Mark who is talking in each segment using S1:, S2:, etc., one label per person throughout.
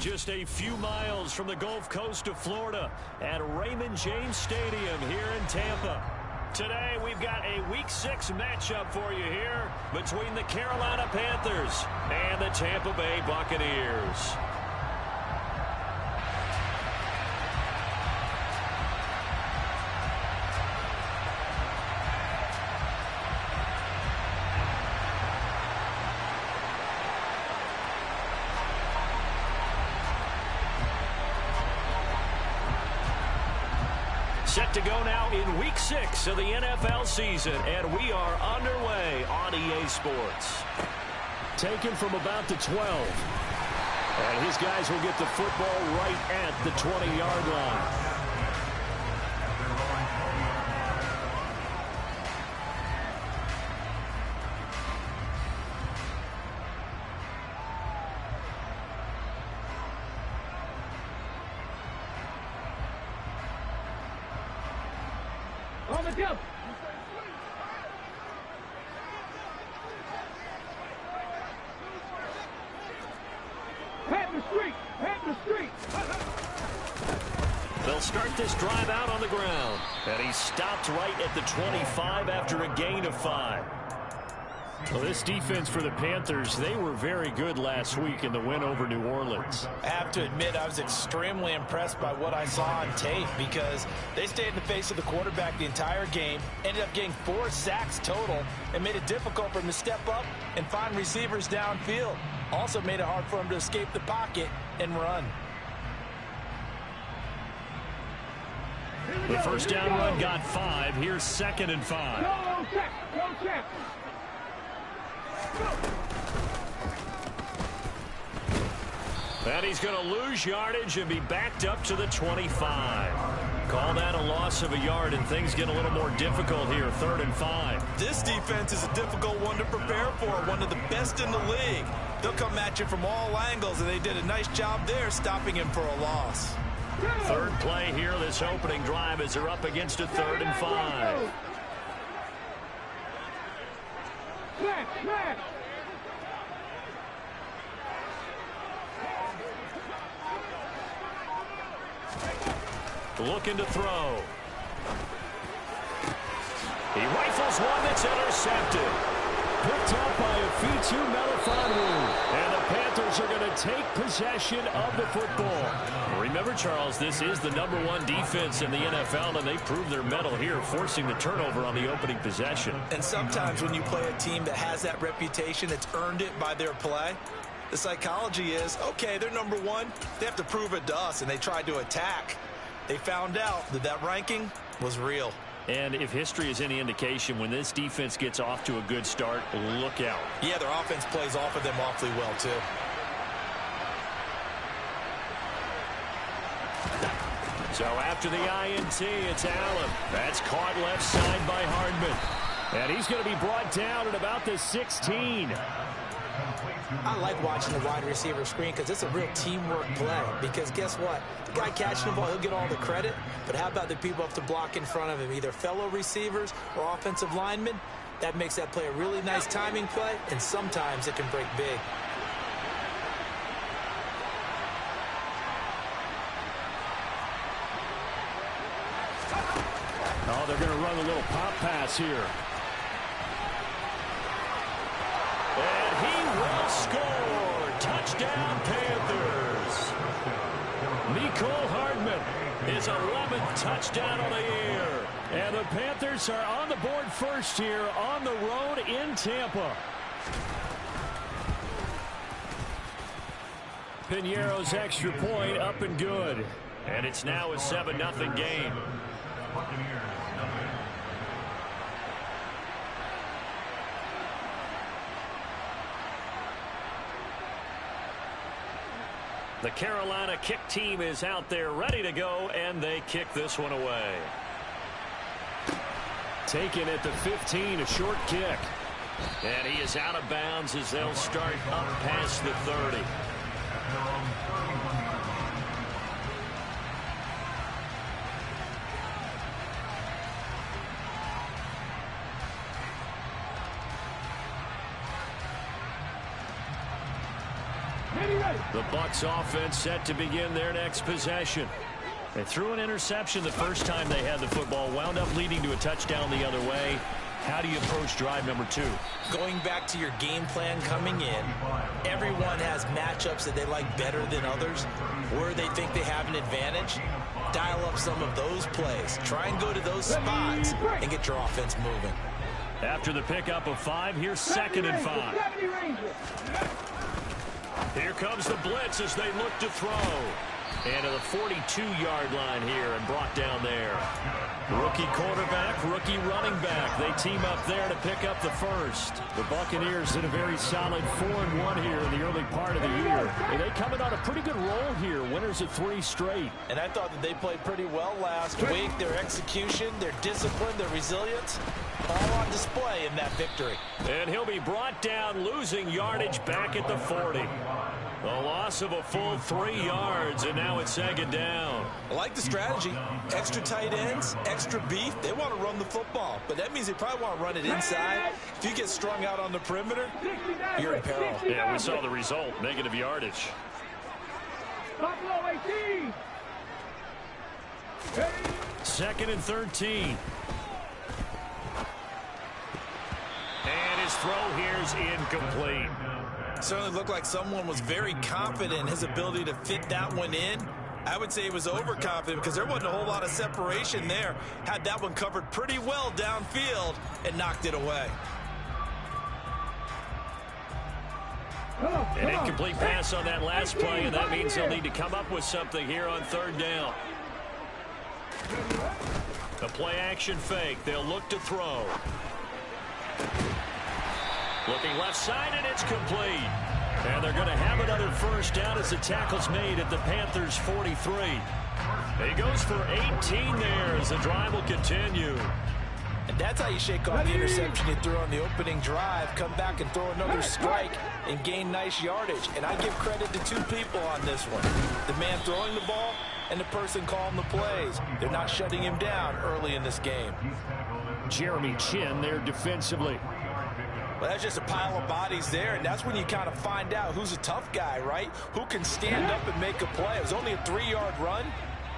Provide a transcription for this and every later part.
S1: just a few miles from the Gulf Coast of Florida at Raymond James Stadium here in Tampa. Today, we've got a Week 6 matchup for you here between the Carolina Panthers and the Tampa Bay Buccaneers. Set to go now in Week 6 of the NFL season, and we are underway on EA Sports. Taken from about the 12. And his guys will get the football right at the 20-yard line.
S2: On the jump. Pat the street. Pat the street.
S1: They'll start this drive out on the ground. And he stopped right at the 25 after a gain of 5.
S3: Well, this defense for the Panthers, they were very good last week in the win over New Orleans.
S4: I have to admit, I was extremely impressed by what I saw on tape because they stayed in the face of the quarterback the entire game, ended up getting 4 sacks total, and made it difficult for him to step up and find receivers downfield. Also made it hard for him to escape the pocket and run.
S1: The first down run got 5. Here's 2nd and 5.
S2: Go check. Go check.
S1: And he's going to lose yardage and be backed up to the 25. Call that a loss of a yard, and things get a little more difficult here, 3rd and 5.
S4: This defense is a difficult one to prepare for, one of the best in the league. They'll come at you from all angles, and they did a nice job there stopping him for a loss.
S1: Third play here, this opening drive, as they're up against a 3rd and 5.
S2: Smash.
S1: Looking to throw. He rifles one that's intercepted.
S3: Picked up by a Fitu Melifonwu.
S1: And the Panthers are going to take possession of the football. Remember, Charles, this is the #1 defense in the NFL, and they proved their mettle here, forcing the turnover on the opening possession.
S4: And sometimes when you play a team that has that reputation, it's earned it by their play. The psychology is, okay, they're #1. They have to prove it to us, and they tried to attack. They found out that that ranking was real.
S1: And if history is any indication, when this defense gets off to a good start, look out.
S4: Yeah, their offense plays off of them awfully well, too.
S1: So after the INT, it's Allen. That's caught left side by Hardman. And he's going to be brought down at about the 16.
S4: I like watching the wide receiver screen because it's a real teamwork play. Because guess what? The guy catching the ball, he'll get all the credit. But how about the people up to block in front of him, either fellow receivers or offensive linemen? That makes that play a really nice timing play, and sometimes it can break big.
S3: Oh, they're going to run a little pop pass here.
S1: And he will score. Touchdown, Panthers. Mecole Hardman, his 11th touchdown of the year.
S3: And the Panthers are on the board first here on the road in Tampa.
S1: Piñeiro's extra point up and good. And it's now a 7-0 game. The Carolina kick team is out there ready to go, and they kick this one away.
S3: Taken at the 15, a short kick.
S1: And he is out of bounds as they'll start up past the 30.
S2: Ready,
S1: The Bucs offense set to begin their next possession. They threw an interception the first time they had the football, wound up leading to a touchdown the other way. How do you approach drive number 2?
S4: Going back to your game plan coming in, everyone has matchups that they like better than others, where they think they have an advantage. Dial up some of those plays. Try and go to those spots and get your offense moving.
S1: After the pickup of 5, here's 2nd and 5. Here comes the blitz as they look to throw. And to the 42-yard line here and brought down there. Rookie quarterback, rookie running back. They team up there to pick up the first.
S3: The Buccaneers in a very solid 4-1 here in the early part of the year. And they coming on a pretty good roll here. Winners of 3 straight.
S4: And I thought that they played pretty well last week. Their execution, their discipline, their resilience, all on display in that victory.
S1: And he'll be brought down, losing yardage back at the 40. The loss of a full 3 yards, and now it's 2nd down.
S4: I like the strategy. Extra tight ends, extra beef. They want to run the football, but that means they probably want to run it inside. If you get strung out on the perimeter, you're in peril.
S1: Yeah, we saw the result, negative yardage.
S2: Buffalo 18.
S1: 2nd and 13. And his throw here's incomplete.
S4: Certainly looked like someone was very confident in his ability to fit that one in. I would say he was overconfident because there wasn't a whole lot of separation there. Had that one covered pretty well downfield and knocked it away.
S1: An incomplete pass on that last play, and that means they'll need to come up with something here on 3rd down. The play action fake. They'll look to throw. Looking left side, and it's complete. And they're going to have another first down as the tackle's made at the Panthers' 43. He goes for 18 there as the drive will continue.
S4: And that's how you shake off the interception you threw on the opening drive. Come back and throw another strike and gain nice yardage. And I give credit to 2 people on this one. The man throwing the ball and the person calling the plays. They're not shutting him down early in this game.
S3: Jeremy Chinn there defensively.
S4: Well, that's just a pile of bodies there, and that's when you kind of find out who's a tough guy, right? Who can stand up and make a play. It was only a 3-yard run,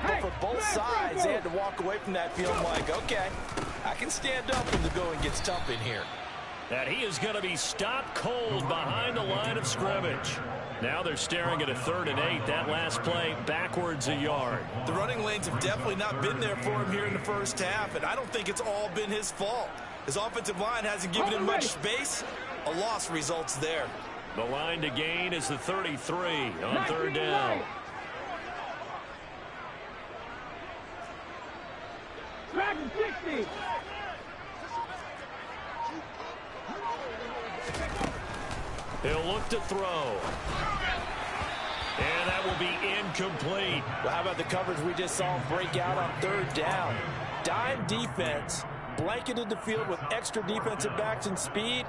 S4: but for both sides, they had to walk away from that feeling like, okay, I can stand up when the going gets tough in here.
S1: And he is going to be stopped cold behind the line of scrimmage. Now they're staring at a 3rd and 8. That last play backwards a yard.
S4: The running lanes have definitely not been there for him here in the first half, and I don't think it's all been his fault. His offensive line hasn't given him much space. A loss results there.
S1: The line to gain is the 33 on 3rd down.
S2: Dragon 60.
S1: He'll look to throw. And that will be incomplete.
S4: Well, how about the coverage we just saw him break out on 3rd down? Dime defense, blanketed the field with extra defensive backs and speed,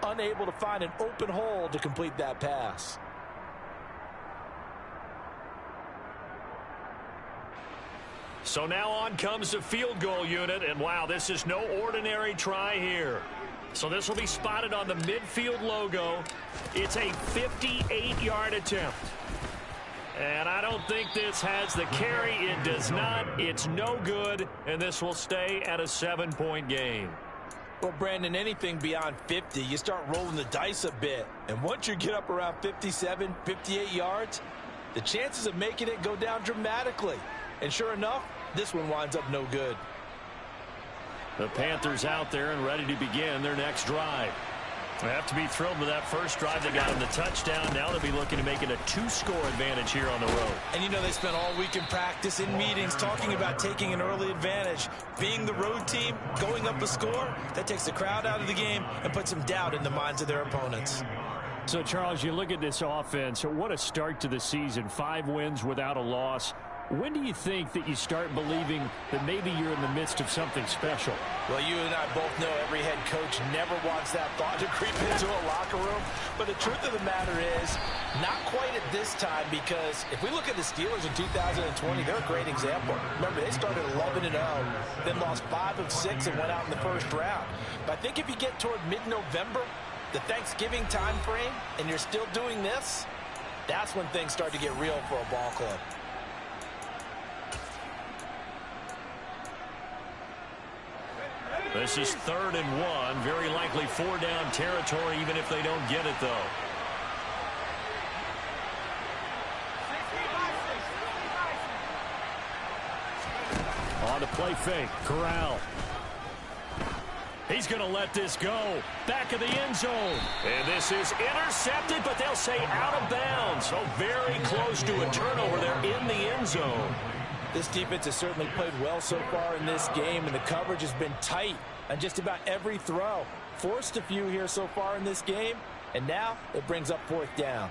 S4: unable to find an open hole to complete that pass.
S1: So now on comes the field goal unit, and wow, this is no ordinary try here. So this will be spotted on the midfield logo. It's a 58-yard attempt. And I don't think this has the carry. It does not. It's no good, and this will stay at a 7-point game.
S4: Well, Brandon, anything beyond 50, you start rolling the dice a bit. And once you get up around 57, 58 yards, the chances of making it go down dramatically. And sure enough, this one winds up no good.
S1: The Panthers out there and ready to begin their next drive. They have to be thrilled with that first drive. They got them the touchdown. Now they'll be looking to make it a 2-score advantage here on the road.
S4: And you know they spent all week in practice, in meetings, talking about taking an early advantage. Being the road team, going up a score, that takes the crowd out of the game and puts some doubt in the minds of their opponents.
S3: So, Charles, you look at this offense. What a start to the season. 5 wins without a loss. When do you think that you start believing that maybe you're in the midst of something special?
S4: Well, you and I both know every head coach never wants that thought to creep into a locker room. But the truth of the matter is, not quite at this time, because if we look at the Steelers in 2020, they're a great example. Remember, they started 11-0, then lost 5 of 6 and went out in the first round. But I think if you get toward mid-November, the Thanksgiving time frame, and you're still doing this, That's when things start to get real for a ball club.
S1: This is 3rd and 1. Very likely 4-down territory, even if they don't get it, though. On to play fake. Corral. He's going to let this go. Back of the end zone. And this is intercepted, but they'll say out of bounds. So very close to a turnover there in the end zone.
S4: This defense has certainly played well so far in this game, and the coverage has been tight on just about every throw. Forced a few here so far in this game, and now it brings up 4th down.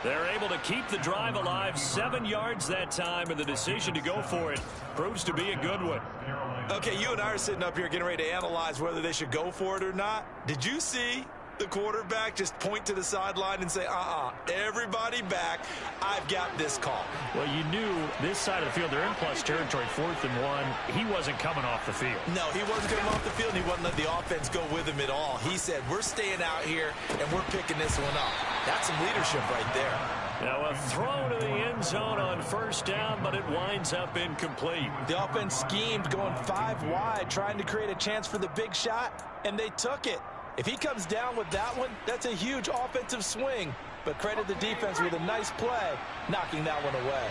S1: They're able to keep the drive alive, 7 yards that time, and the decision to go for it proves to be a good one.
S5: Okay, you and I are sitting up here getting ready to analyze whether they should go for it or not. Did you see the quarterback just point to the sideline and say, everybody back, I've got this call?
S3: Well, you knew this side of the field, they're in plus territory, 4th and 1. He wasn't coming off the field.
S5: No, he wasn't coming off the field, and he wasn't letting the offense go with him at all. He said, we're staying out here, and we're picking this one up. That's some leadership right there.
S1: Now a throw to the end zone on 1st down, but it winds up incomplete.
S4: The offense schemed going 5 wide, trying to create a chance for the big shot, and they took it. If he comes down with that one, that's a huge offensive swing. But credit the defense with a nice play, knocking that one away.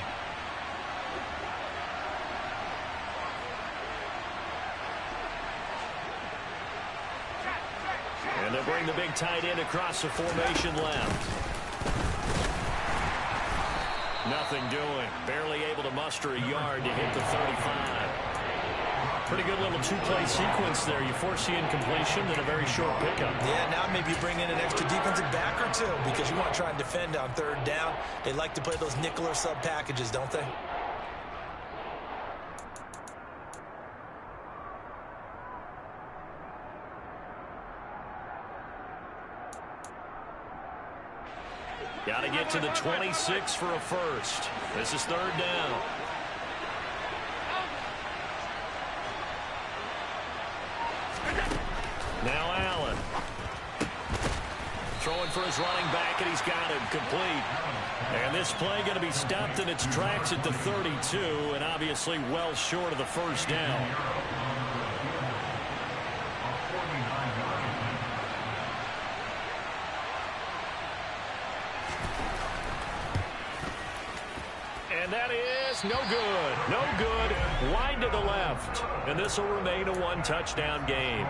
S1: And they'll bring the big tight end across the formation left. Nothing doing. Barely able to muster a yard to hit the 35. Pretty good little 2-play sequence there. You force the incompletion, then a very short pickup.
S4: Yeah, now maybe you bring in an extra defensive back or two because you want to try and defend on 3rd down. They like to play those nickel or sub packages, don't they?
S1: Got to get to the 26 for a first. This is 3rd down. Now Allen. Throwing for his running back, and he's got him complete. And this play going to be stopped in its tracks at the 32, and obviously well short of the 1st down. And that is no good. No good. Wide to the left. And this will remain a 1-touchdown game.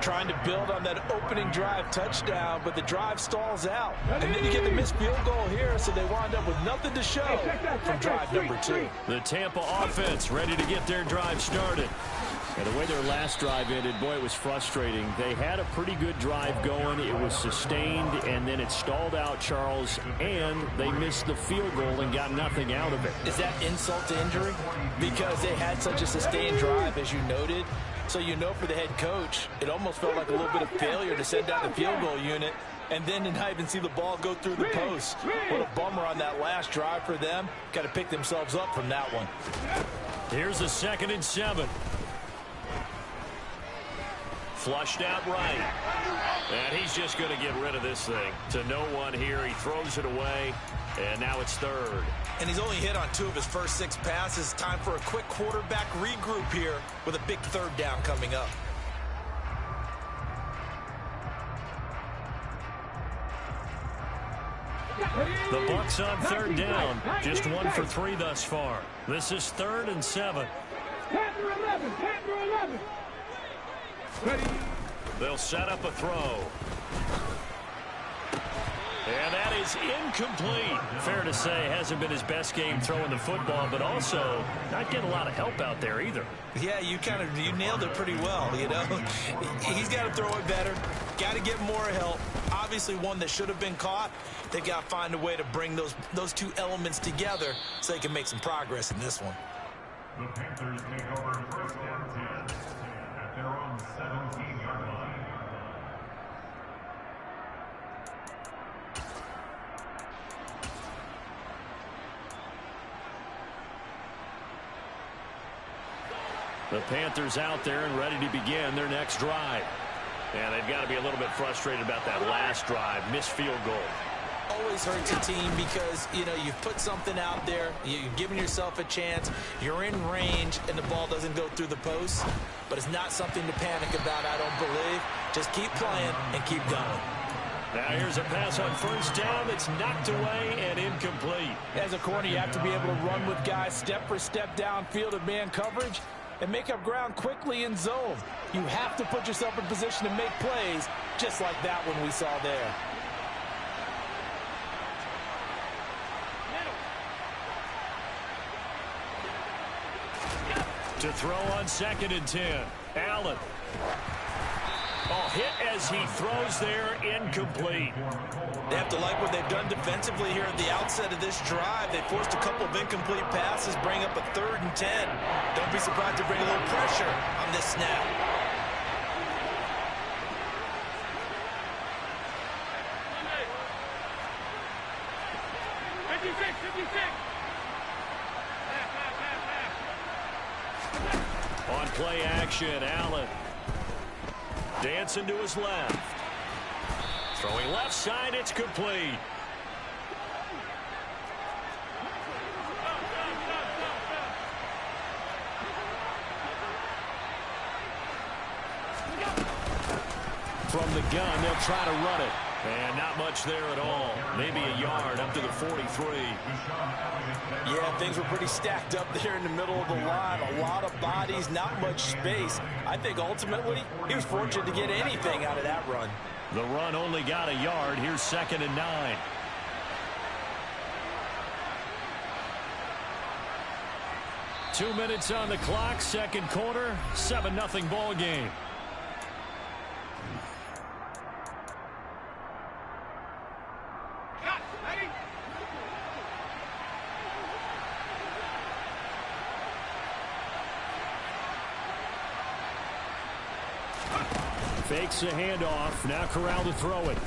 S4: Trying to build on that opening drive touchdown, but the drive stalls out. And then you get the missed field goal here, so they wind up with nothing to show from drive number 2.
S1: The Tampa offense ready to get their drive started.
S3: And the way their last drive ended, boy, it was frustrating. They had a pretty good drive going. It was sustained, and then it stalled out, Charles, and they missed the field goal and got nothing out of it.
S4: Is that insult to injury? Because they had such a sustained drive, as you noted. So you know for the head coach, it almost felt like a little bit of failure to send out the field goal unit and then to not even see the ball go through the post. What a bummer on that last drive for them. Got to pick themselves up from that one.
S1: Here's a 2nd and 7. Flushed out right. And he's just going to get rid of this thing. To no one here. He throws it away. And now it's 3rd.
S5: And he's only hit on 2 of his first 6 passes. Time for a quick quarterback regroup here with a big 3rd down coming up.
S1: The Bucs on 3rd down. Just 1 for 3 thus far. This is 3rd and 7.
S2: Panther 11, Panther 11. Ready.
S1: They'll set up a throw. And that is incomplete. Fair to say, hasn't been his best game throwing the football, but also not getting a lot of help out there either.
S4: Yeah, you nailed it pretty well, you know. He's got to throw it better. Got to get more help. Obviously one that should have been caught. They've got to find a way to bring those 2 elements together so they can make some progress in this one.
S6: The Panthers take over 1st and 10 at their own 17-yard line.
S1: The Panthers out there and ready to begin their next drive. And they've got to be a little bit frustrated about that last drive. Missed field goal.
S4: Always hurts a team because, you know, you've put something out there, you've given yourself a chance, you're in range, and the ball doesn't go through the post. But it's not something to panic about, I don't believe. Just keep playing and keep going.
S1: Now here's a pass on first down that's knocked away and incomplete.
S7: As a corner, you have to be able to run with guys step for step downfield of man coverage and make up ground quickly in zone. You have to put yourself in position to make plays, just like that one we saw there.
S1: To throw on 2nd and 10. Allen. Oh, hit as he throws there, incomplete.
S5: They have to like what they've done defensively here at the outset of this drive. They forced a couple of incomplete passes, bring up a 3rd and 10. Don't be surprised to bring a little pressure on this snap.
S1: On play action, Allen. Dancing to his left. Throwing left side, it's complete. From the gun, they'll try to run it. And not much there at all. Maybe a yard up to the 43.
S7: Yeah, things were pretty stacked up there in the middle of the line. A lot of bodies, not much space. I think ultimately he was fortunate to get anything out of that run.
S1: The run only got a yard. Here's 2nd and 9. Two minutes on the clock, second quarter, 7-0 ball game. Fakes a handoff. Now Corral to throw it.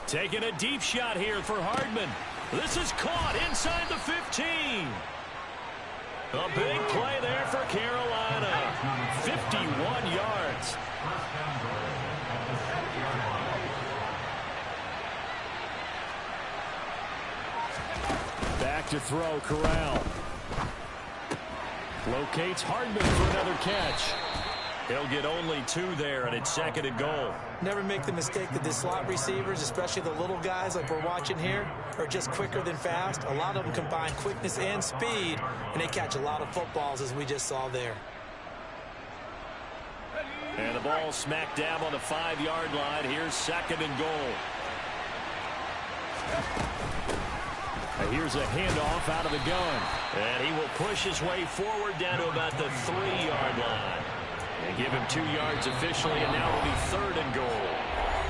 S1: Taking a deep shot here for Hardman. This is caught inside the 15. A big play there for Carolina. 51 yards. Back to throw, Corral. Locates Hardman for another catch. He'll get only 2 there, and it's 2nd and goal.
S4: Never make the mistake that the slot receivers, especially the little guys like we're watching here, are just quicker than fast. A lot of them combine quickness and speed, and they catch a lot of footballs, as we just saw there.
S1: And the ball smack dab on the 5-yard line. Here's 2nd and goal. And here's a handoff out of the gun. And he will push his way forward down to about the 3-yard line. They give him 2 yards officially, and now it'll be 3rd and goal.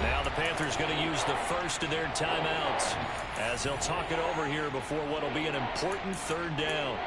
S1: Now the Panthers going to use the first of their timeouts as they'll talk it over here before what will be an important 3rd down.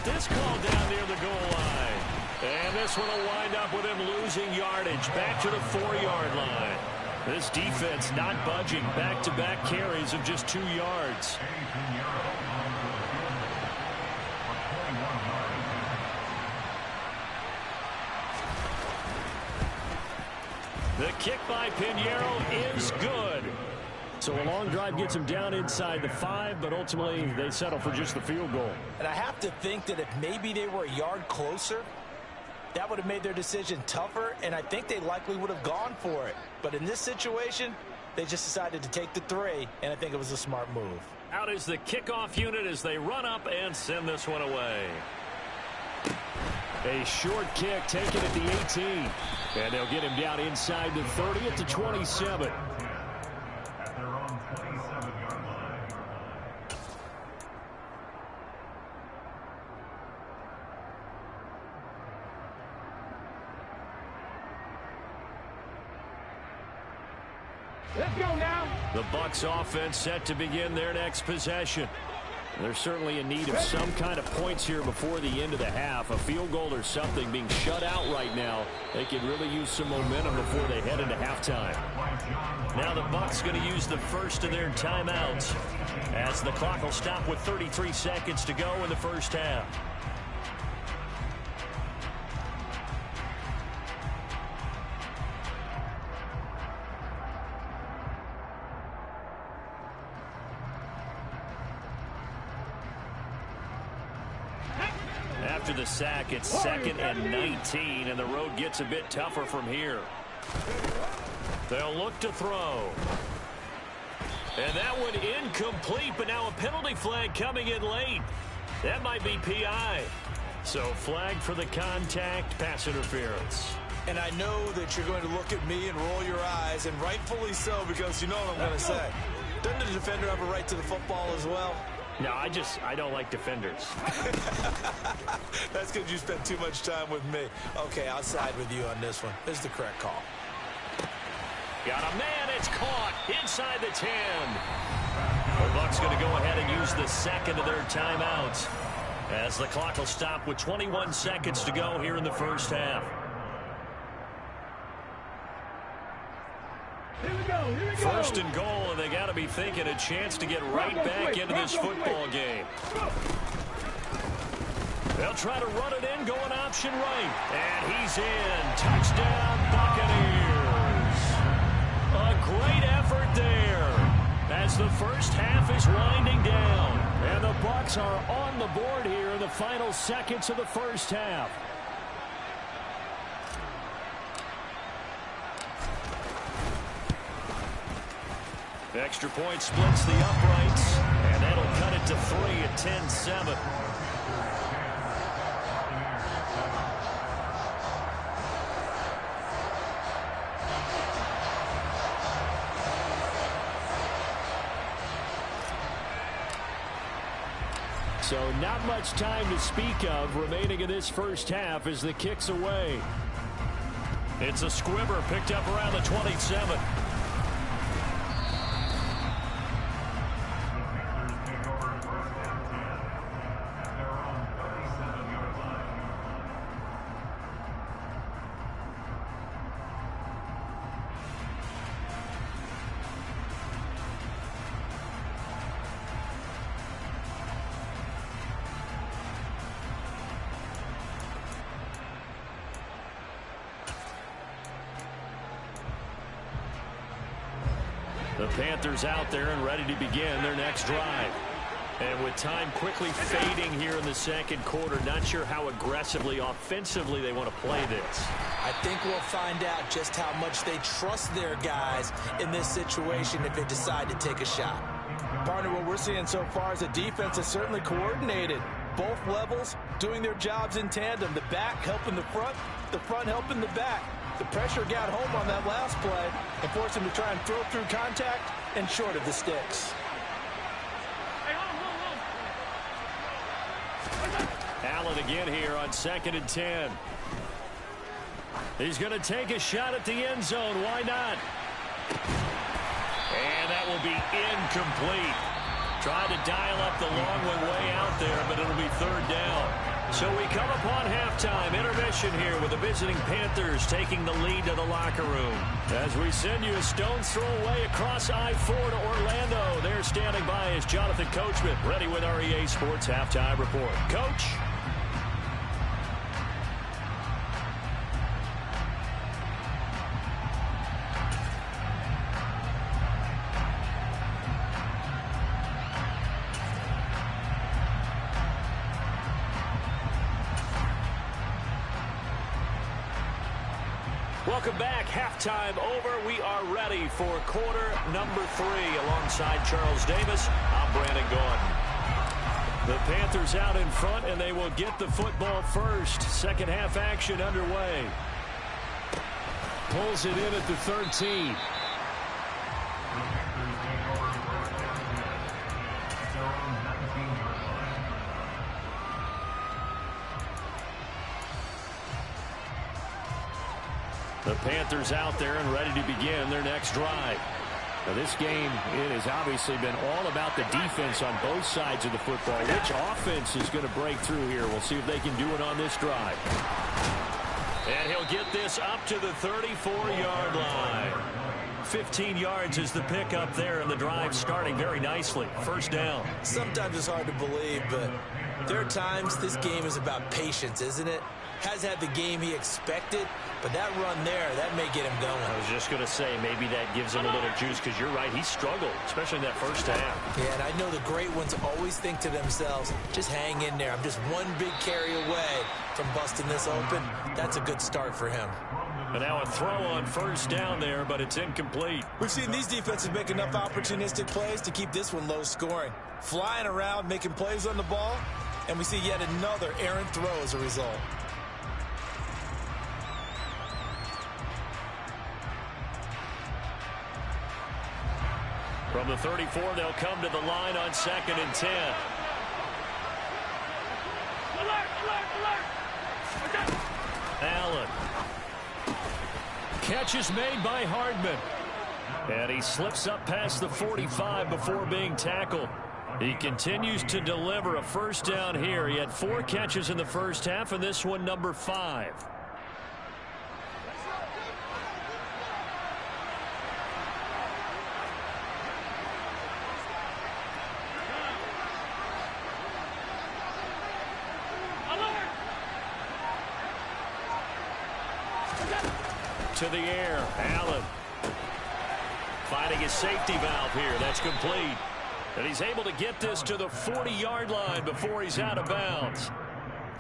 S1: This call down near the goal line. And this one will wind up with him losing yardage back to the 4-yard line. This defense not budging. Back-to-back carries of just 2 yards. The kick by Pinheiro is good. So a long drive gets him down inside the 5, but ultimately they settle for just the field goal.
S7: And I have to think that if maybe they were a yard closer, that would have made their decision tougher, and I think they likely would have gone for it. But in this situation, they just decided to take the 3, and I think it was a smart move.
S1: Out is the kickoff unit as they run up and send this one away. A short kick taken at the 18. And they'll get him down inside the 30 at the 27.
S6: At their own 27-yard line.
S2: Let's go now.
S1: The Bucs offense set to begin their next possession. They're certainly in need of some kind of points here before the end of the half. A field goal or something, being shut out right now. They could really use some momentum before they head into halftime. Now the Bucs going to use the first of their timeouts as the clock will stop with 33 seconds to go in the first half. After the sack, it's 2nd and 19, and the road gets a bit tougher from here. They'll look to throw. And that one incomplete, but now a penalty flag coming in late. That might be PI. So flag for the contact, pass interference.
S5: And I know that you're going to look at me and roll your eyes, and rightfully so, because you know what I'm going to say. Doesn't the defender have a right to the football as well?
S1: No, I don't like defenders.
S5: That's because you spent too much time with me. Okay, I'll side with you on this one. This is the correct call.
S1: Got a man, it's caught inside the 10. The Bucs going to go ahead and use the second of their timeouts as the clock will stop with 21 seconds to go here in the first half.
S2: Here we go. Here we go.
S1: First and goal, and they got to be thinking a chance to get right back into this football game. They'll try to run it in, going option right. And he's in. Touchdown, Buccaneers. A great effort there as the first half is winding down. And the Bucs are on the board here in the final seconds of the first half. Extra point splits the uprights, and that'll cut it to 3 at 10-7. So not much time to speak of remaining in this first half as the kick's away. It's a squibber picked up around the 27. The Panthers out there and ready to begin their next drive. And with time quickly fading here in the second quarter, not sure how aggressively, offensively they want to play this.
S4: I think we'll find out just how much they trust their guys in this situation if they decide to take a shot.
S7: Partner, what we're seeing so far is the defense is certainly coordinated. Both levels doing their jobs in tandem. The back helping the front helping the back. The pressure got home on that last play and forced him to try and throw through contact and short of the sticks.
S1: Allen again here on 2nd and 10. He's going to take a shot at the end zone. Why not? And that will be incomplete. Tried to dial up the long one way out there, but it'll be 3rd down. So we come upon halftime. Intermission here with the visiting Panthers taking the lead to the locker room. As we send you a stone's throw away across I-4 to Orlando. There standing by is Jonathan Coachman, ready with our EA Sports Halftime Report. Coach? Welcome back. Halftime over. We are ready for quarter number 3. Alongside Charles Davis, I'm Brandon Gaudin. The Panthers out in front, and they will get the football first. Second half action underway.
S3: Pulls it in at the 13.
S1: The Panthers out there and ready to begin their next drive.
S3: Now this game, it has obviously been all about the defense on both sides of the football. Which offense is going to break through here? We'll see if they can do it on this drive.
S1: And he'll get this up to the 34-yard line. 15 yards is the pickup there, and the drive starting very nicely. First down.
S4: Sometimes it's hard to believe, but there are times this game is about patience, isn't it? Has had the game he expected, but that run there, that may get him going.
S1: I was just going to say, maybe that gives him a little juice, because you're right, he struggled, especially in that first half.
S4: Yeah, and I know the great ones always think to themselves, just hang in there. I'm just one big carry away from busting this open. That's a good start for him.
S1: And now a throw on first down there, but it's incomplete.
S7: We've seen these defenses make enough opportunistic plays to keep this one low scoring. Flying around, making plays on the ball, and we see yet another errant throw as a result.
S1: From the 34, they'll come to the line on 2nd and 10. Allen. Catch is made by Hardman. And he slips up past the 45 before being tackled. He continues to deliver a first down here. He had 4 catches in the first half, and this one number 5. To the air, Allen finding his safety valve here. That's complete. And he's able to get this to the 40-yard line before he's out of bounds.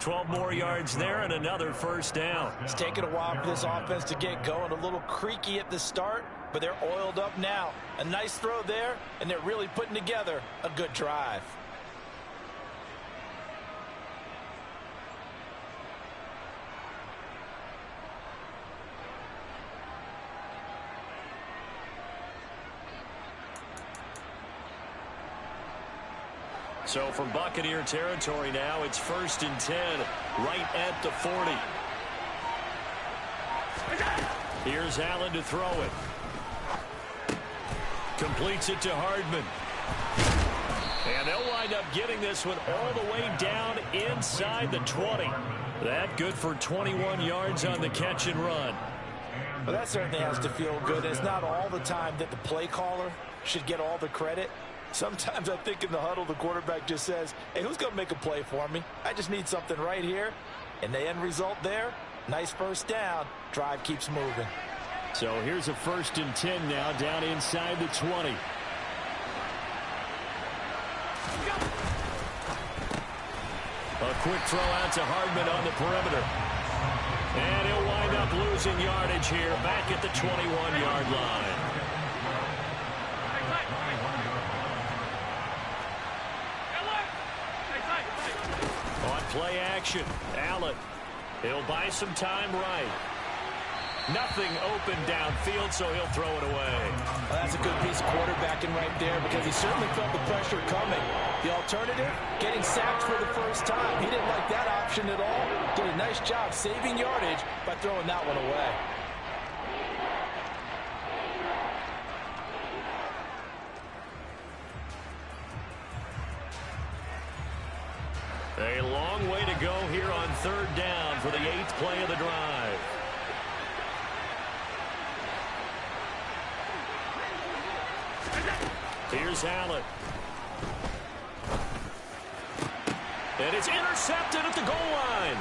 S1: 12 more yards there and another first down.
S7: It's taken a while for this offense to get going. A little creaky at the start, but they're oiled up now. A nice throw there, and they're really putting together a good drive.
S1: So from Buccaneer territory now, it's 1st and 10, right at the 40. Here's Allen to throw it. Completes it to Hardman. And they'll wind up getting this one all the way down inside the 20. That good for 21 yards on the catch and run.
S7: Well, that certainly has to feel good. It's not all the time that the play caller should get all the credit. Sometimes I think in the huddle, the quarterback just says, hey, who's going to make a play for me? I just need something right here. And the end result there, nice first down. Drive keeps moving.
S3: So here's a 1st and 10 now down inside the 20.
S1: A quick throw out to Hardman on the perimeter. And he'll wind up losing yardage here back at the 21-yard line. Play action. Allen. He'll buy some time right. Nothing open downfield, so he'll throw it away.
S7: Well, that's a good piece of quarterbacking right there because he certainly felt the pressure coming. The alternative, getting sacked for the first time. He didn't like that option at all. Did a nice job saving yardage by throwing that one away.
S1: A long way to go here on 3rd down for the 8th play of the drive. Here's Allen. And it's intercepted at the goal line.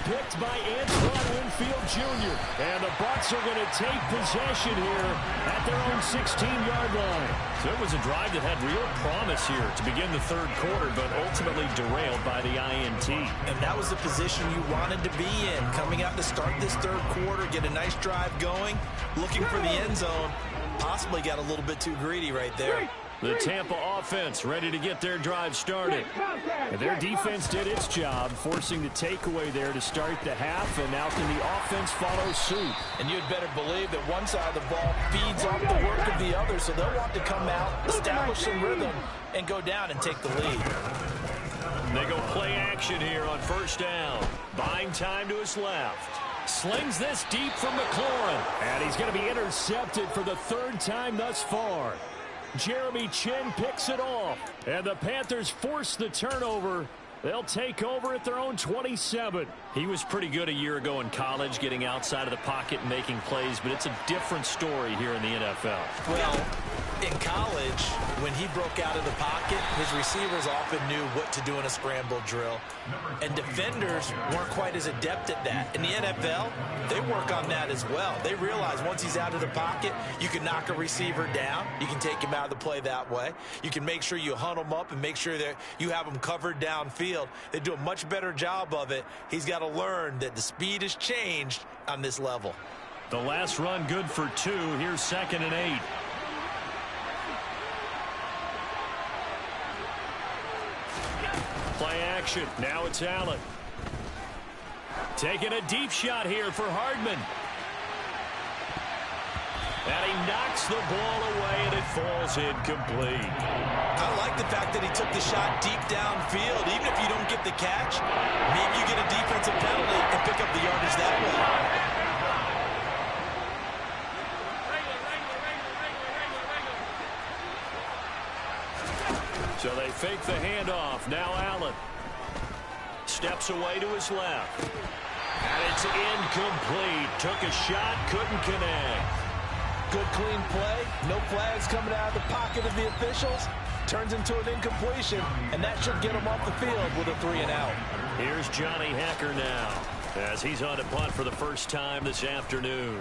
S1: Picked by Antoine Winfield Jr. And the Bucs are going to take possession here at their own 16-yard line. So it was a drive that had real promise here to begin the 3rd quarter, but ultimately derailed by the INT.
S4: And that was the position you wanted to be in. Coming out to start this 3rd quarter, get a nice drive going, looking for the end zone. Possibly got a little bit too greedy right there.
S1: The Tampa offense ready to get their drive started. And their defense did its job, forcing the takeaway there to start the half, and now can the offense follow suit?
S7: And you'd better believe that one side of the ball feeds off the work of the other, so they'll want to come out, establish some rhythm, and go down and take the lead.
S1: They go play action here on first down. Buying time to his left. Slings this deep from McLaurin. And he's going to be intercepted for the third time thus far. Jeremy Chinn picks it off. And the Panthers force the turnover. They'll take over at their own 27. He was pretty good a year ago in college, getting outside of the pocket and making plays, but it's a different story here in the NFL.
S7: Well, in college, when he broke out of the pocket, his receivers often knew what to do in a scramble drill. And defenders weren't quite as adept at that. In the NFL, they work on that as well. They realize once he's out of the pocket, you can knock a receiver down. You can take him out of the play that way. You can make sure you hunt him up and make sure that you have him covered downfield. They do a much better job of it. He's got to learn that the speed has changed on this level.
S1: The last run good for 2. Here's 2nd and 8. Play action. Now it's Allen. Taking a deep shot here for Hardman. And he knocks the ball away, and it falls incomplete.
S5: I like the fact that he took the shot deep downfield. Even if you don't get the catch, maybe you get a defensive penalty and pick up the yardage that way.
S1: So they fake the handoff. Now Allen steps away to his left. And it's incomplete. Took a shot, couldn't connect.
S7: Good clean play. No flags coming out of the pocket of the officials. Turns into an incompletion, and that should get him off the field with a 3-and-out.
S1: Here's Johnny Hekker now as he's on to punt for the first time this afternoon.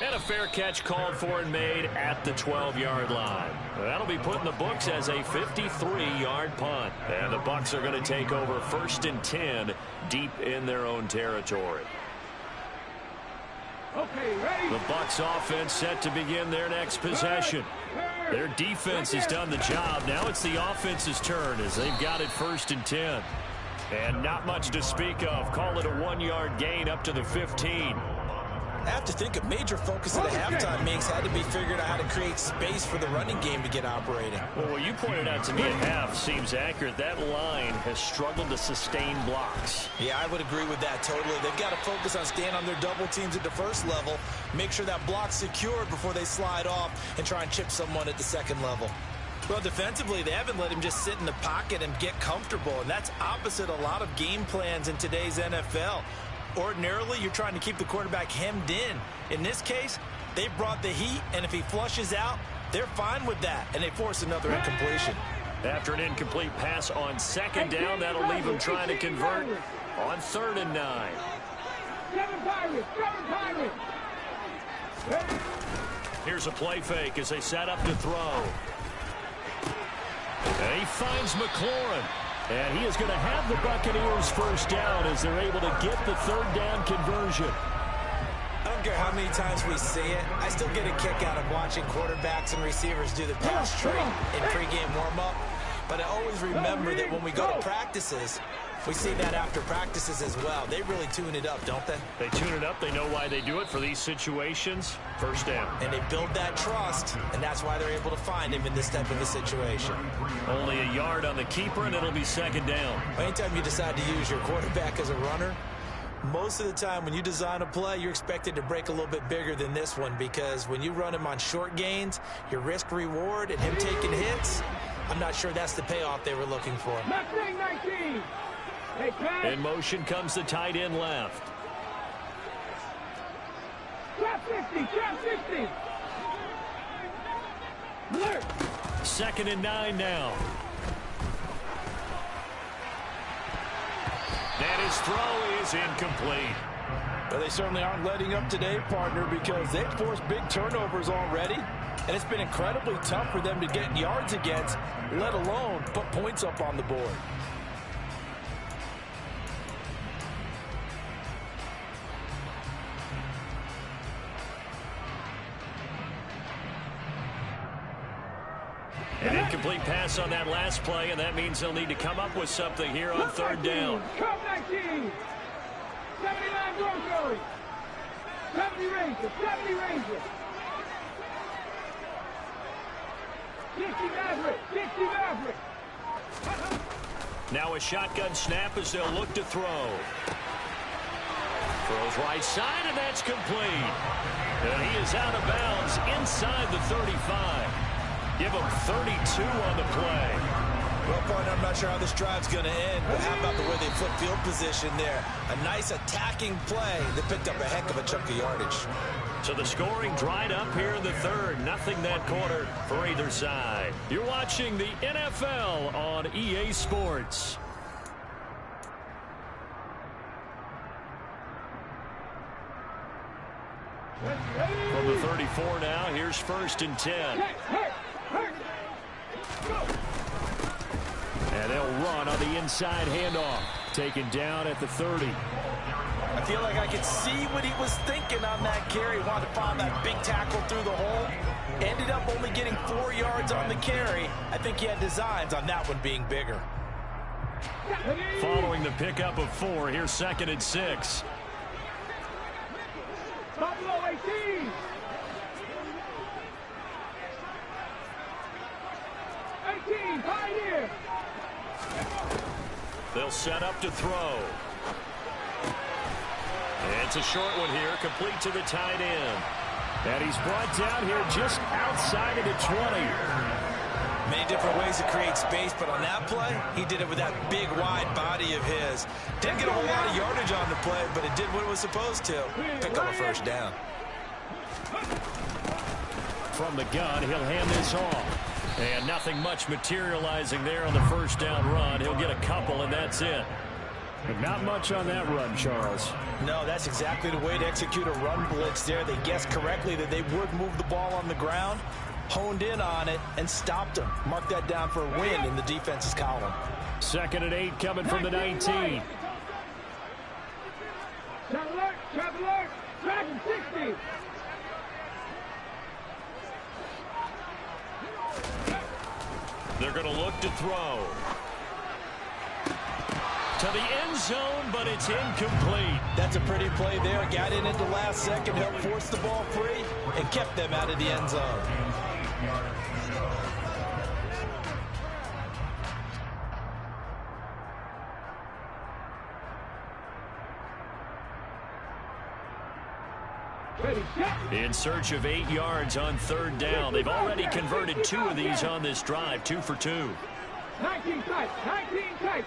S1: And a fair catch called for and made at the 12-yard line. That'll be put in the books as a 53-yard punt. And the Bucs are going to take over 1st and 10 deep in their own territory.
S2: Okay, ready?
S1: The Bucs offense set to begin their next possession. Their defense has done the job. Now it's the offense's turn as they've got it 1st and 10. And not much to speak of. Call it a 1-yard gain up to the 15.
S7: I have to think a major focus of the halftime mix had to be figuring out how to create space for the running game to get operating.
S1: Well, what you pointed out to me at half seems accurate. That line has struggled to sustain blocks.
S7: Yeah, I would agree with that totally. They've got to focus on staying on their double teams at the first level, make sure that block's secured before they slide off and try and chip someone at the second level. Well, defensively, they haven't let him just sit in the pocket and get comfortable, and that's opposite a lot of game plans in today's NFL. Ordinarily, you're trying to keep the quarterback hemmed in. In this case, they brought the heat, and if he flushes out, they're fine with that, and they force another incompletion.
S1: After an incomplete pass on 2nd down, that'll leave him trying to convert on 3rd and 9.
S2: 7 Pirates, 7 Pirates.
S1: Here's a play fake as they set up to throw. And he finds McLaurin. And he is going to have the Buccaneers 1st down as they're able to get the 3rd down conversion.
S4: I don't care how many times we see it. I still get a kick out of watching quarterbacks and receivers do the pass trick in pregame warm-up. But I always remember that when we go to practices, we see that after practices as well. They really tune it up, don't they?
S1: They tune it up. They know why they do it for these situations. 1st down.
S4: And they build that trust, and that's why they're able to find him in this type of a situation.
S1: Only a yard on the keeper, and it'll be 2nd down.
S4: Anytime you decide to use your quarterback as a runner, most of the time when you design a play, you're expected to break a little bit bigger than this one, because when you run him on short gains, your risk-reward and him taking hits, I'm not sure that's the payoff they were looking for.
S2: Mustang 19.
S1: In motion comes the tight end left.
S2: Trap 50, trap 50. Alert.
S1: 2nd and 9 now. And his throw is incomplete.
S7: But they certainly aren't letting up today, partner, because they've forced big turnovers already. And it's been incredibly tough for them to get yards against, let alone put points up on the board.
S1: An incomplete pass on that last play, and that means they'll need to come up with something here on third down.
S2: Come 19. 79 Broncos. 70 Rangers. 70 Rangers. 60 Maverick. 60 Maverick.
S1: Now a shotgun snap as they'll look to throw. Throws right side, and that's complete. And he is out of bounds inside the 35. Give him 32 on the play.
S7: Well, partner, I'm not sure how this drive's going to end, but how about the way they flip field position there? A nice attacking play that picked up a heck of a chunk of yardage.
S1: So the scoring dried up here in the third. Nothing that quarter for either side. You're watching the NFL on EA Sports. From the 34 now, here's 1st and 10. And they'll run on the inside handoff. Taken down at the 30.
S7: I feel like I could see what he was thinking on that carry. Wanted to find that big tackle through the hole. Ended up only getting 4 yards on the carry. I think he had designs on that one being bigger.
S1: Following the pickup of 4, here's 2nd and 6.
S2: Buffalo 18. 18, Pioneer.
S1: They'll set up to throw. It's a short one here, complete to the tight end. And he's brought down here just outside of the 20.
S7: Many different ways to create space, but on that play, he did it with that big, wide body of his. Didn't get a whole lot of yardage on the play, but it did what it was supposed to. Pick up a 1st down.
S1: From the gun, he'll hand this off. And nothing much materializing there on the 1st down run. He'll get a couple, and that's it.
S3: But not much on that run, Charles.
S7: No, that's exactly the way to execute a run blitz there. They guessed correctly that they would move the ball on the ground, honed in on it, and stopped him. Mark that down for a win in the defense's column.
S3: 2nd and 8 coming from the 19.
S2: Trap alert, trap alert, trap and 60.
S1: They're going to look to throw. To the end zone, but it's incomplete.
S7: That's a pretty play there. Got in at the last second, helped force the ball free, and kept them out of the end zone.
S1: In search of 8 yards on 3rd down. They've already converted 2 of these on this drive, 2 for 2.
S2: 19 tight, 19 tight.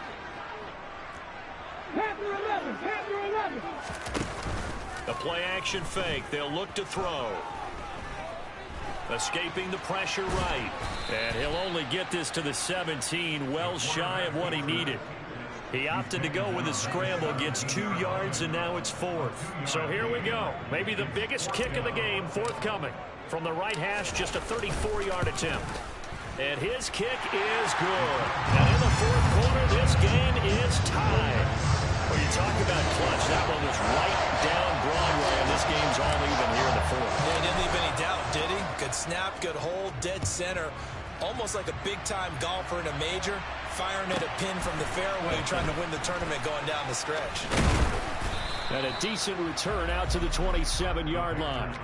S2: Panther 11, Panther 11.
S1: A play-action fake. They'll look to throw. Escaping the pressure right. And he'll only get this to the 17, well shy of what he needed. He opted to go with a scramble, gets 2 yards, and now it's 4th. So here we go. Maybe the biggest kick of the game forthcoming. From the right hash, just a 34-yard attempt. And his kick is good. And in the 4th quarter, this game is tied. Well, you talk about clutch. That one was right down Broadway, and this game's all even here in the 4th.
S7: Yeah, he didn't leave any doubt, did he? Good snap, good hold, dead center. Almost like a big-time golfer in a major, firing at a pin from the fairway, trying to win the tournament going down the stretch.
S3: And a decent return out to the 27-yard line.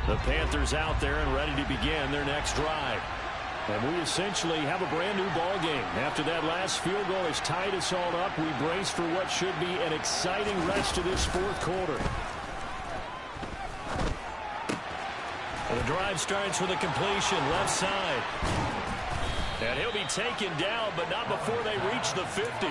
S1: The Panthers out there and ready to begin their next drive.
S3: And we essentially have a brand new ball game. After that last field goal has tied us all up, we brace for what should be an exciting rest of this 4th quarter.
S1: And the drive starts with a completion left side. And he'll be taken down, but not before they reach the 50.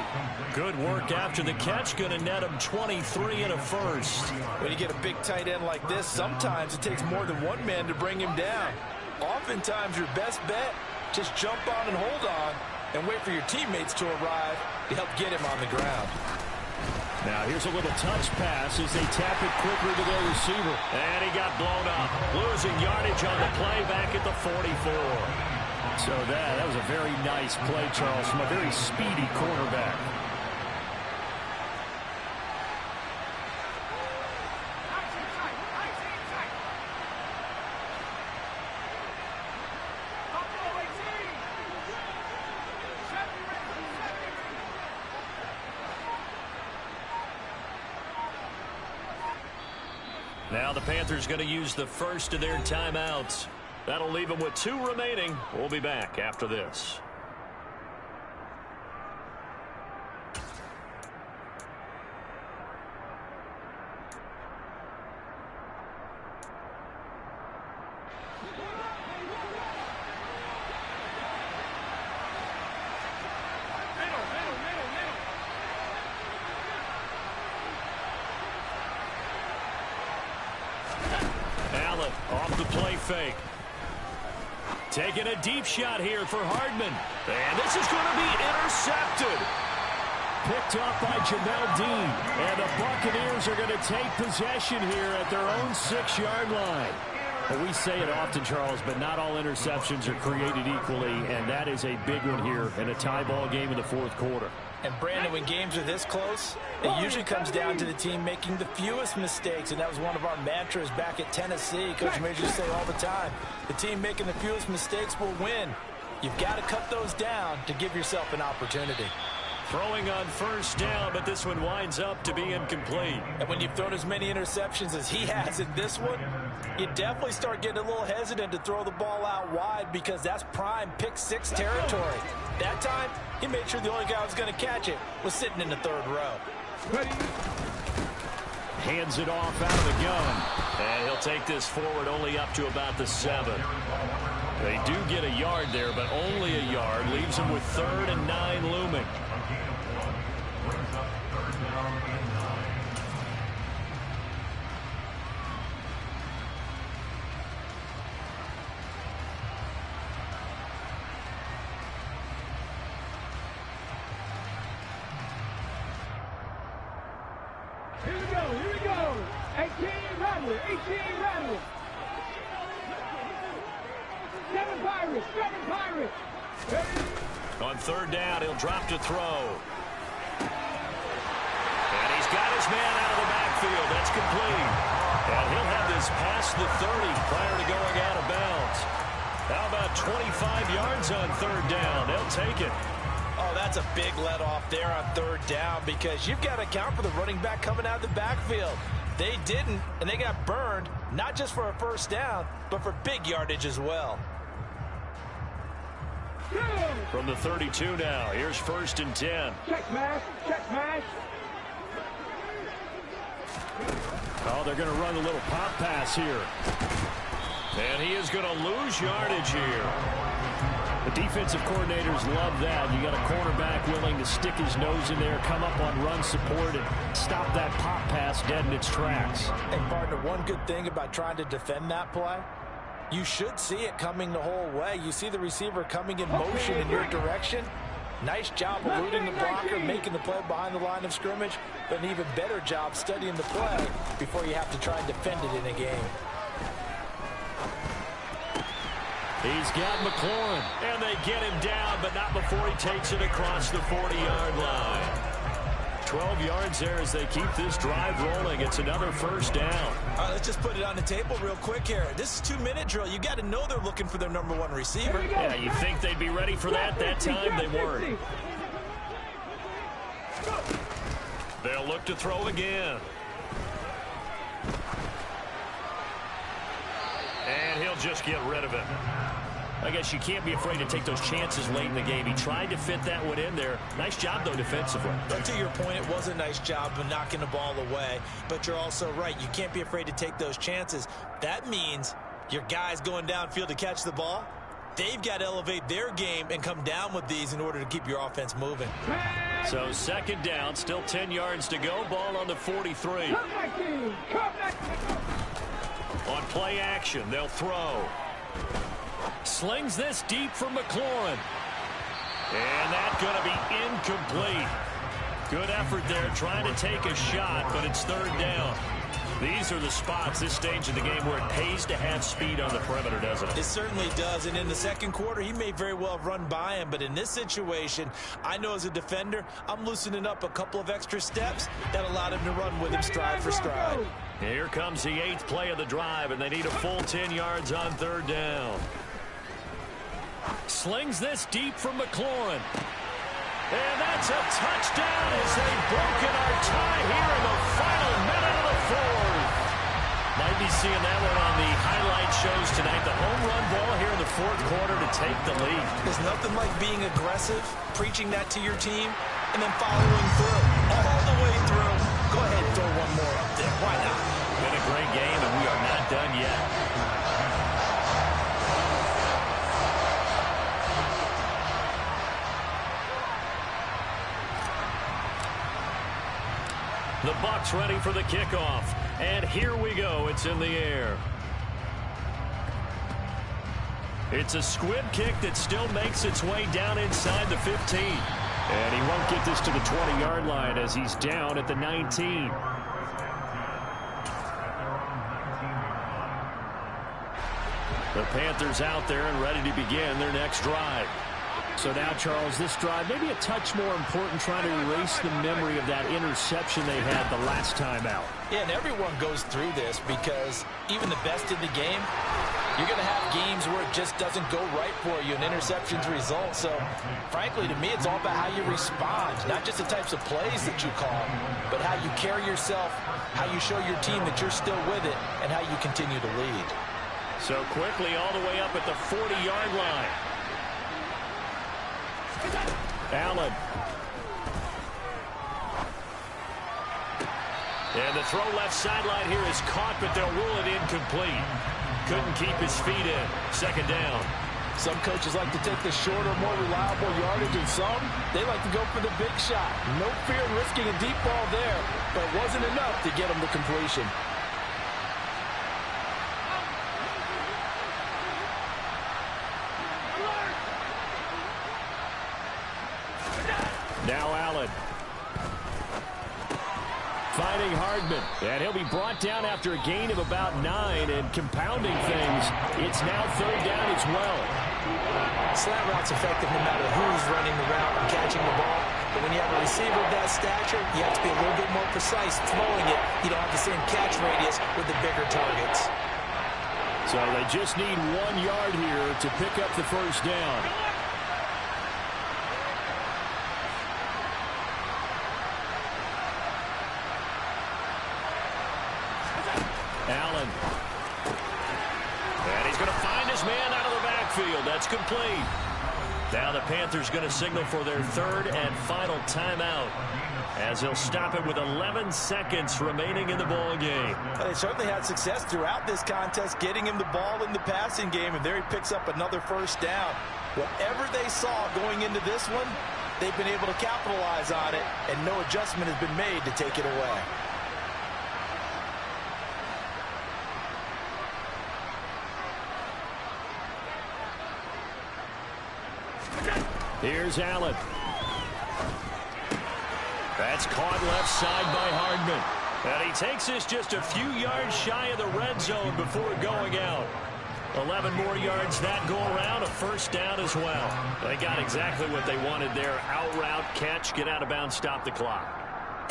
S1: Good work after the catch. Going to net him 23 and a first.
S7: When you get a big tight end like this, sometimes it takes more than one man to bring him down. Oftentimes, your best bet, just jump on and hold on and wait for your teammates to arrive to help get him on the ground.
S3: Now here's a little touch pass as they tap it quickly to their receiver.
S1: And he got blown up. Losing yardage on the play back at the 44.
S3: So that was a very nice play, Charles, from a very speedy quarterback.
S1: Now the Panthers going to use the first of their timeouts. That'll leave them with 2 remaining. We'll be back after this. Allen off the play fake. Taking a deep shot here for Hardman. And this is going to be intercepted.
S3: Picked up by Jamel Dean. And the Buccaneers are going to take possession here at their own 6-yard line. Well, we say it often, Charles, but not all interceptions are created equally, and that is a big one here in a tie ball game in the 4th quarter.
S7: And Brandon, when games are this close, it usually comes down to the team making the fewest mistakes, and that was one of our mantras back at Tennessee. Coach Major say all the time, the team making the fewest mistakes will win. You've got to cut those down to give yourself an opportunity.
S1: Throwing on first down, but this one winds up to be incomplete.
S7: And when you've thrown as many interceptions as he has in this one, you definitely start getting a little hesitant to throw the ball out wide because that's prime pick 6 territory. That time, he made sure the only guy who was going to catch it was sitting in the 3rd row.
S3: Hands it off out of the gun.
S1: And he'll take this forward only up to about the 7. They do get a yard there, but only a yard. Leaves them with 3rd and 9 looming.
S2: Here we go. 18 Rattler. 7 Pirates.
S1: On 3rd down, he'll drop to throw. And he's got his man out of the backfield. That's complete. And he'll have this past the 30 prior to going out of bounds. How about 25 yards on 3rd down? They'll take it.
S7: Oh, that's a big let off there on 3rd down because you've got to account for the running back coming out of the backfield. They didn't, and they got burned, not just for a first down, but for big yardage as well.
S1: From the 32 now, here's 1st and 10.
S2: Check smash.
S3: Oh, they're going to run a little pop pass here.
S1: And he is going to lose yardage here.
S3: The defensive coordinators love that. You got a cornerback willing to stick his nose in there, come up on run support, and stop that pop pass dead in its tracks.
S7: And, partner, one good thing about trying to defend that play, you should see it coming the whole way. You see the receiver coming in motion in your direction. Nice job eluding the blocker, making the play behind the line of scrimmage, but an even better job studying the play before you have to try and defend it in a game.
S3: He's got McLaurin.
S1: And they get him down, but not before he takes it across the 40-yard line. 12 yards there as they keep this drive rolling. It's another 1st down.
S4: All right, let's just put it on the table real quick here. This is 2-minute drill. You got to know they're looking for their number 1 receiver.
S1: Yeah, you think they'd be ready for that? That time they weren't. They'll look to throw again. And he'll just get rid of it.
S3: I guess you can't be afraid to take those chances late in the game. He tried to fit that one in there. Nice job, though, defensively.
S4: But to your point, it was a nice job of knocking the ball away. But you're also right. You can't be afraid to take those chances. That means your guys going downfield to catch the ball, they've got to elevate their game and come down with these in order to keep your offense moving.
S1: So 2nd down, still 10 yards to go. Ball on the 43. On play action, they'll throw. Slings this deep for McLaurin. And that's going to be incomplete. Good effort there trying to take a shot, but it's third down. These are the spots this stage of the game where it pays to have speed on the perimeter, doesn't it?
S7: It certainly does, and in the second quarter, he may very well have run by him, but in this situation, I know as a defender, I'm loosening up a couple of extra steps that allowed him to run with him stride for stride.
S1: Here comes the 8th play of the drive, and they need a full 10 yards on third down. Slings this deep from McLaurin. And that's a touchdown as they've broken our tie here in the final minute of the fourth. Might be seeing that one on the highlight shows tonight. The home run ball here in the fourth quarter to take the lead.
S7: There's nothing like being aggressive, preaching that to your team, and then following through. All the way through. Go ahead and throw one more up there. Why not?
S1: Been a great game, and we are not done yet. The Bucs ready for the kickoff. And here we go. It's in the air. It's a squib kick that still makes its way down inside the 15.
S3: And he won't get this to the 20-yard line as he's down at the 19.
S1: The Panthers out there and ready to begin their next drive.
S3: So now, Charles, this drive maybe a touch more important, trying to erase the memory of that interception they had the last time out.
S7: Yeah, and everyone goes through this because even the best in the game, you're going to have games where it just doesn't go right for you and interceptions result. So, frankly, to me, it's all about how you respond, not just the types of plays that you call, but how you carry yourself, how you show your team that you're still with it, and how you continue to lead.
S1: So quickly all the way up at the 40-yard line. Allen. And the throw left sideline here is caught, but they'll rule it incomplete. Couldn't keep his feet in. Second down.
S7: Some coaches like to take the shorter, more reliable yardage, and some, they like to go for the big shot. No fear in risking a deep ball there, but it wasn't enough to get them to completion.
S3: Now Allen. Finding Hardman. And he'll be brought down after a gain of about 9 and compounding things. It's now third down as well.
S4: Slant route's effective no matter who's running the route and catching the ball. But when you have a receiver of that stature, you have to be a little bit more precise throwing it. You don't have the same catch radius with the bigger targets.
S3: So they just need 1 yard here to pick up the first down. Allen.
S1: And he's going to find his man out of the backfield. That's complete. Now the Panthers going to signal for their third and final timeout as they'll stop it with 11 seconds remaining in the ball game.
S7: They certainly had success throughout this contest getting him the ball in the passing game, and there he picks up another first down. Whatever they saw going into this one, they've been able to capitalize on it, and no adjustment has been made to take it away.
S3: Here's Allen.
S1: That's caught left side by Hardman. And he takes this just a few yards shy of the red zone before going out. 11 more yards that go around, a first down as well. They got exactly what they wanted there. Out route, catch, get out of bounds, stop the clock.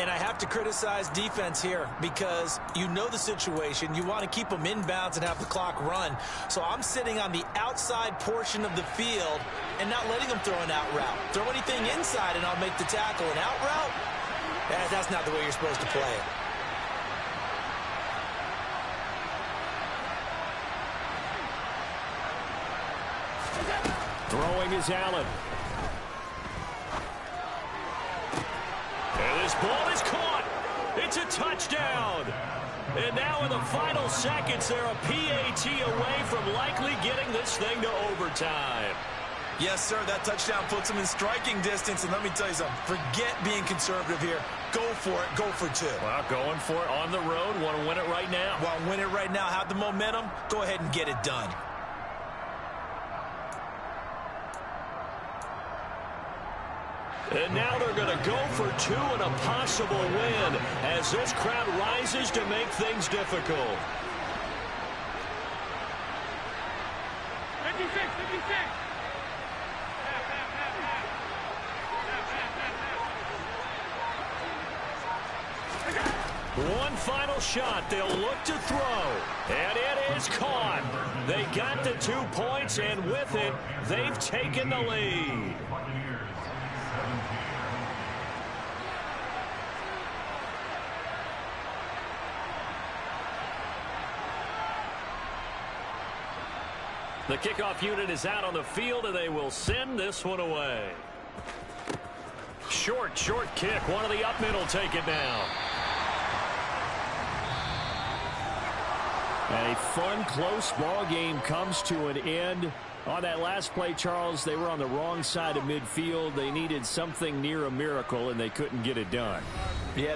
S4: And I have to criticize defense here because you know the situation. You want to keep them inbounds and have the clock run. So I'm sitting on the outside portion of the field and not letting them throw an out route. Throw anything inside and I'll make the tackle. An out route? That's not the way you're supposed to play it.
S3: Throwing is Allen.
S1: And this ball is caught. It's a touchdown. And now in the final seconds, they're a PAT away from likely getting this thing to overtime.
S5: Yes, sir, that touchdown puts them in striking distance. And let me tell you something, forget being conservative here. Go for it. Go for two.
S1: Well, going for it on the road. Want to win it right now.
S4: Want to win it right now, have the momentum, go ahead and get it done.
S1: And now they're going to go for two and a possible win as this crowd rises to make things difficult.
S2: 56, 56.
S1: One final shot. They'll look to throw. And it is caught. They got the 2 points, and with it, they've taken the lead. The kickoff unit is out on the field, and they will send this one away. Short kick. One of the up men will take it now. A fun, close ball game comes to an end. On that last play, Charles, they were on the wrong side of midfield. They needed something near a miracle, and they couldn't get it done.
S7: Yeah.